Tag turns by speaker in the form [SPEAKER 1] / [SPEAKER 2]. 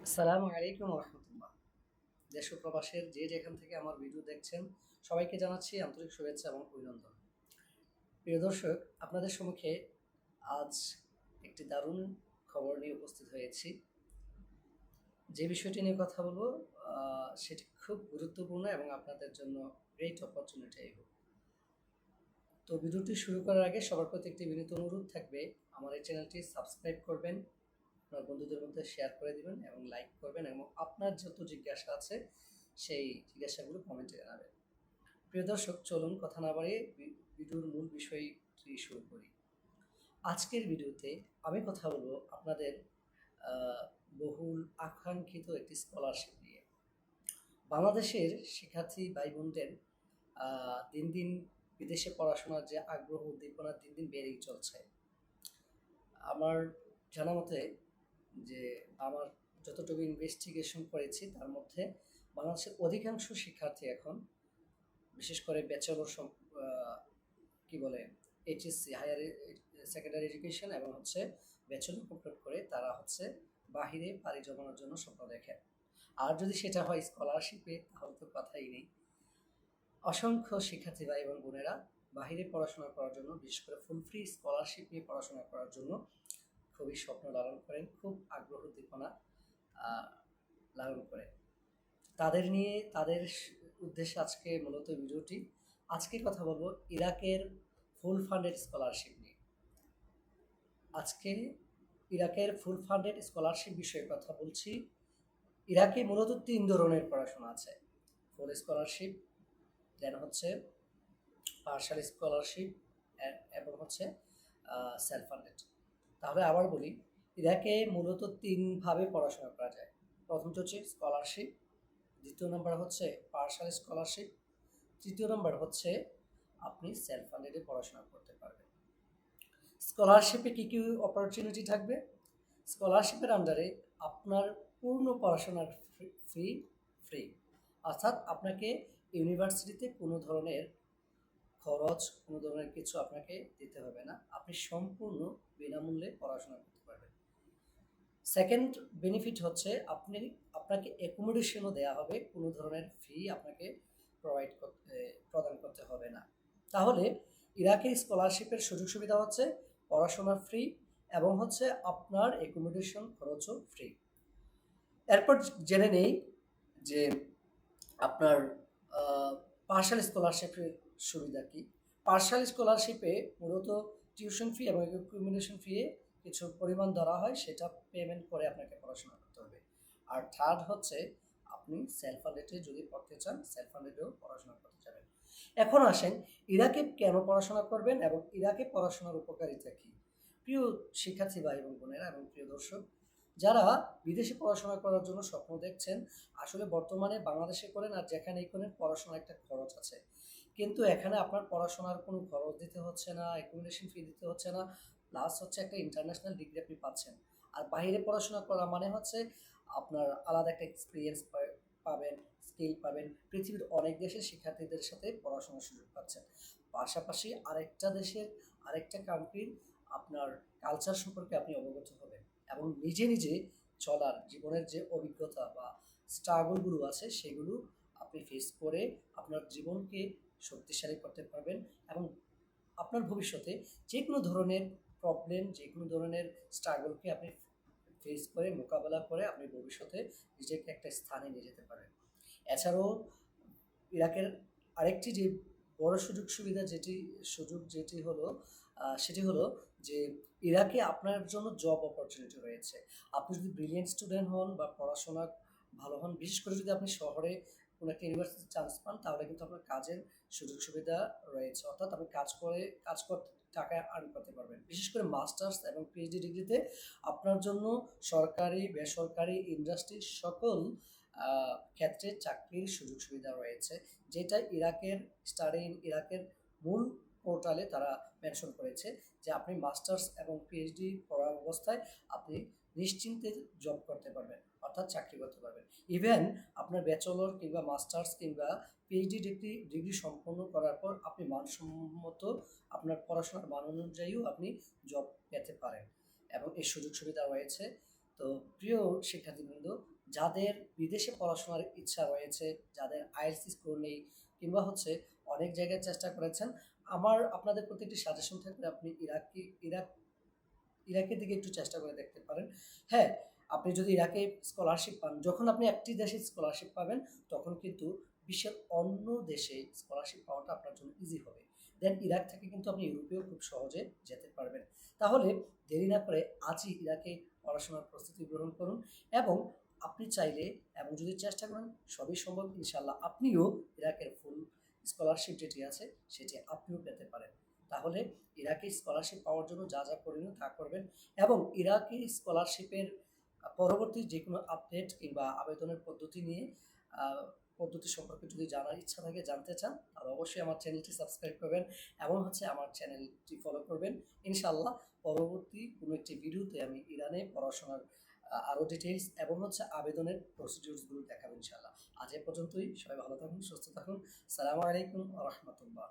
[SPEAKER 1] আসসালামু আলাইকুম রহমতুল্লাহ। দেশ ও প্রবাসের যে যেখান থেকে আমার ভিডিও দেখছেন সবাইকে জানাচ্ছি আন্তরিক শুভেচ্ছা এবং অভিনন্দন। প্রিয় দর্শক, আপনাদের সম্মুখে আজ একটি দারুণ খবর নিয়ে উপস্থিত হয়েছি। যে বিষয়টি নিয়ে কথা বলবো সেটি খুব গুরুত্বপূর্ণ এবং আপনাদের জন্য গ্রেট অপরচুনিটি। তো ভিডিওটি শুরু করার আগে সবার প্রতি একটি বিনীত অনুরোধ থাকবে, আমার এই চ্যানেলটি সাবস্ক্রাইব করবেন, আপনার বন্ধুদের মধ্যে শেয়ার করে দিবেন এবং লাইক করবেন এবং আপনার যত জিজ্ঞাসা আছে সেই জিজ্ঞাসাগুলো কমেন্টে জানাবেন। প্রিয় দর্শক, চলুন কথা না বাড়িয়ে ভিডিওর মূল বিষয়টি শুরু করি। আজকের ভিডিওতে আমি কথা বলবো আপনাদের বহুল আকাঙ্ক্ষিত একটি স্কলারশিপ নিয়ে। বাংলাদেশের শিক্ষার্থী ভাই বোনদের দিন দিন বিদেশে পড়াশোনার যে আগ্রহ উদ্দীপনা দিন দিন বেড়েই চলছে। আমার জানা মতে যে আমার যতটুকু ইনভেস্টিগেশন করেছি তার মধ্যে বাংলাদেশের অধিকাংশ শিক্ষার্থী এখন, বিশেষ করে ব্যাচেলর কি বলে এইচএসসি হায়ার সেকেন্ডারি এডুকেশন এবং ব্যাচেলর কমপ্লিট করে তারা বাহিরে পাড়ি জমানোর জন্য স্বপ্ন দেখে। আর যদি সেটা হয় স্কলারশিপে, তাহলে তো কথাই নেই। অসংখ্য শিক্ষার্থী ভাই এবং বোনেরা বাহিরে পড়াশোনা করার জন্য, বিশেষ করে ফুল ফ্রি স্কলারশিপ নিয়ে পড়াশোনা করার জন্য খুবই স্বপ্ন লালন করেন, খুব আগ্রহ উদ্দীপনা লালন করেন। তাদের উদ্দেশ্যে আজকে মূলত ভিডিওটি। আজকে কথা বলবো ইরাকের ফুল ফান্ডেড স্কলারশিপ নিয়ে। আজকে ইরাকের ফুল ফান্ডেড স্কলারশিপ বিষয়ে কথা বলছি। ইরাকে মূলত 3 ধরনের পড়াশোনা আছে: ফুল স্কলারশিপ, দেন পার্শাল স্কলারশিপ এবং সেলফ ফান্ডেড। তাহলে আবার বলি, ইরাকে মূলত 3 ভাবে পড়াশোনা করা যায়। প্রথমটা হচ্ছে স্কলারশিপ, দ্বিতীয় নম্বর হচ্ছে পার্শাল স্কলারশিপ, তৃতীয় নম্বর হচ্ছে আপনি সেলফ ফান্ডেডে পড়াশোনা করতে পারবেন। স্কলারশিপে কী কী অপরচুনিটি থাকবে? স্কলারশিপের আন্ডারে আপনার পূর্ণ পড়াশোনার ফি ফ্রি, অর্থাৎ আপনাকে ইউনিভার্সিটিতে কোনো ধরনের খরচ, কোনো ধরনের কিছু আপনাকে দিতে হবে না, আপনি সম্পূর্ণ বিনামূল্যে পড়াশোনা করতে পারবেন। সেকেন্ড বেনিফিট হচ্ছে আপনাকে অ্যাকোমোডেশনও দেওয়া হবে, কোনো ধরনের ফি আপনাকে প্রদান করতে হবে না। তাহলে ইরাকের স্কলারশিপের সুযোগ সুবিধা হচ্ছে পড়াশোনা ফ্রি এবং আপনার অ্যাকোমোডেশন খরচও ফ্রি। এরপর জেনে নেই যে আপনার পার্শাল স্কলারশিপের সুবিধা কী। পার্শাল স্কলারশিপে মূলত টিউশন ফি এবং অ্যাকোমোডেশন ফি কিছু পরিমাণ ধরা হয়, সেটা পেমেন্ট করে আপনাকে পড়াশোনা করতে হবে। আর থার্ড হচ্ছে আপনি সেলফ ফান্ডেডে যদি পড়তে চান, সেলফ ফান্ডেডেও পড়াশোনা করতে যাবেন। এখন আসেন ইরাকে কেন পড়াশোনা করবেন এবং ইরাকে পড়াশোনার উপকারিতা কী। প্রিয় শিক্ষার্থী ভাই এবং বোনেরা এবং প্রিয় দর্শক, যারা বিদেশে পড়াশোনা করার জন্য স্বপ্ন দেখছেন, আসলে বর্তমানে বাংলাদেশে করেন আর যেখানেই করেন পড়াশোনার একটা খরচ আছে, কিন্তু এখানে আপনার পড়াশোনার কোনো খরচ দিতে হচ্ছে না, অ্যাকোমোডেশন ফি দিতে হচ্ছে না, প্লাস একটা ইন্টারন্যাশনাল ডিগ্রি আপনি পাচ্ছেন। আর বাইরে পড়াশোনা করা মানে আপনার আলাদা একটা এক্সপিরিয়েন্স পাবেন, স্কিল পাবেন, পৃথিবীর অনেক দেশের শিক্ষার্থীদের সাথে পড়াশোনার সুযোগ পাচ্ছেন। পাশাপাশি আরেকটা কান্ট্রির আপনার কালচার সম্পর্কে আপনি অবগত হবেন এবং নিজে নিজে চলার জীবনের যে অভিজ্ঞতা বা স্ট্রাগলগুলো আছে সেগুলো আপনি ফেস করে আপনার জীবনকে শক্তিশালী করতে পারবেন এবং আপনার ভবিষ্যতে যে কোনো ধরনের প্রবলেম, যে কোনো ধরনের স্ট্রাগলকে আপনি ফেস করে মোকাবেলা করে আপনি ভবিষ্যতে নিজেকে একটা স্থানে নিয়ে যেতে পারেন। এছাড়াও ইরাকের আরেকটি যে বড় সুবিধা যেটি হলো সেটি হলো যে ইরাকে আপনার জন্য জব অপরচুনিটি রয়েছে। আপনি যদি ব্রিলিয়েন্ট স্টুডেন্ট হন বা পড়াশোনা ভালো হন, বিশেষ করে যদি আপনি শহরে কোনো একটা ইউনিভার্সিটিতে চান্স পান, তাহলে কিন্তু আপনার কাজের সুযোগ সুবিধা রয়েছে, অর্থাৎ আপনি কাজ করতে টাকা আর্ন করতে পারবেন। বিশেষ করে মাস্টার্স এবং পিএইচডি ডিগ্রিতে আপনার জন্য সরকারি বেসরকারি ইন্ডাস্ট্রি সকল ক্ষেত্রে চাকরির সুযোগ সুবিধা রয়েছে, যেটা ইরাকের মূল পোর্টালে তারা মেনশন করেছে যে আপনি মাস্টার্স এবং পিএইচডি পড়া অবস্থায় আপনি নিশ্চিন্তে জব করতে পারবেন, অর্থাৎ চাকরি করতে পারবেন। ইভেন আপনার ব্যাচেলর কিংবা মাস্টার্স কিংবা পিএইচডি ডিগ্রি সম্পন্ন করার পর আপনি মানসম্মত আপনার পড়াশোনার মান অনুযায়ীও আপনি জব পেতে পারেন এবং এই সুযোগ সুবিধা রয়েছে। তো প্রিয় শিক্ষার্থীবৃন্দ, যাদের বিদেশে পড়াশোনার ইচ্ছা রয়েছে, যাদের আইএলটিএস স্কোর নেই কিংবা অনেক জায়গায় চেষ্টা করেছেন, আপনাদের প্রতি একটি সাজেশন থাকবে, আপনি ইরাকের দিকে একটু চেষ্টা করে দেখতে পারেন। হ্যাঁ, আপনি যদি ইরাকে স্কলারশিপ পান, যখন আপনি একটি দেশে স্কলারশিপ পাবেন তখন কিন্তু বিশ্বের অন্য দেশে স্কলারশিপ পাওয়াটা আপনার জন্য ইজি হবে। দেন ইরাক থেকে কিন্তু আপনি ইউরোপেও খুব সহজে যেতে পারবেন। তাহলে দেরি না করে আজই ইরাকে পড়াশোনার প্রস্তুতি গ্রহণ করুন, এবং আপনি চাইলে এবং যদি চেষ্টা করেন সবই সম্ভব, ইনশাল্লাহ আপনিও ইরাকের ফুল স্কলারশিপ যেটি আছে সেটি আপনিও পেতে পারেন। তাহলে ইরাকি স্কলারশিপ পাওয়ার জন্য যা যা করণীয় তা করবেন, এবং ইরাকি স্কলারশিপের পরবর্তী যে কোনো আপডেট কিংবা আবেদনের পদ্ধতি সম্পর্কে যদি জানার ইচ্ছা থাকে, জানতে চান, তাহলে অবশ্যই আমার চ্যানেলটি সাবস্ক্রাইব করবেন এবং আমার চ্যানেলটি ফলো করবেন। ইনশাআল্লাহ পরবর্তী কোনো একটি ভিডিওতে আমি ইরানে পড়াশোনার আরও ডিটেইলস এবং আবেদনের প্রসিডিউরসগুলো দেখাবো ইনশাআল্লাহ। আজ এ পর্যন্তই। সবাই ভালো থাকুন, সুস্থ থাকুন। সালামু আলাইকুম ওয়া রাহমাতুল্লাহ।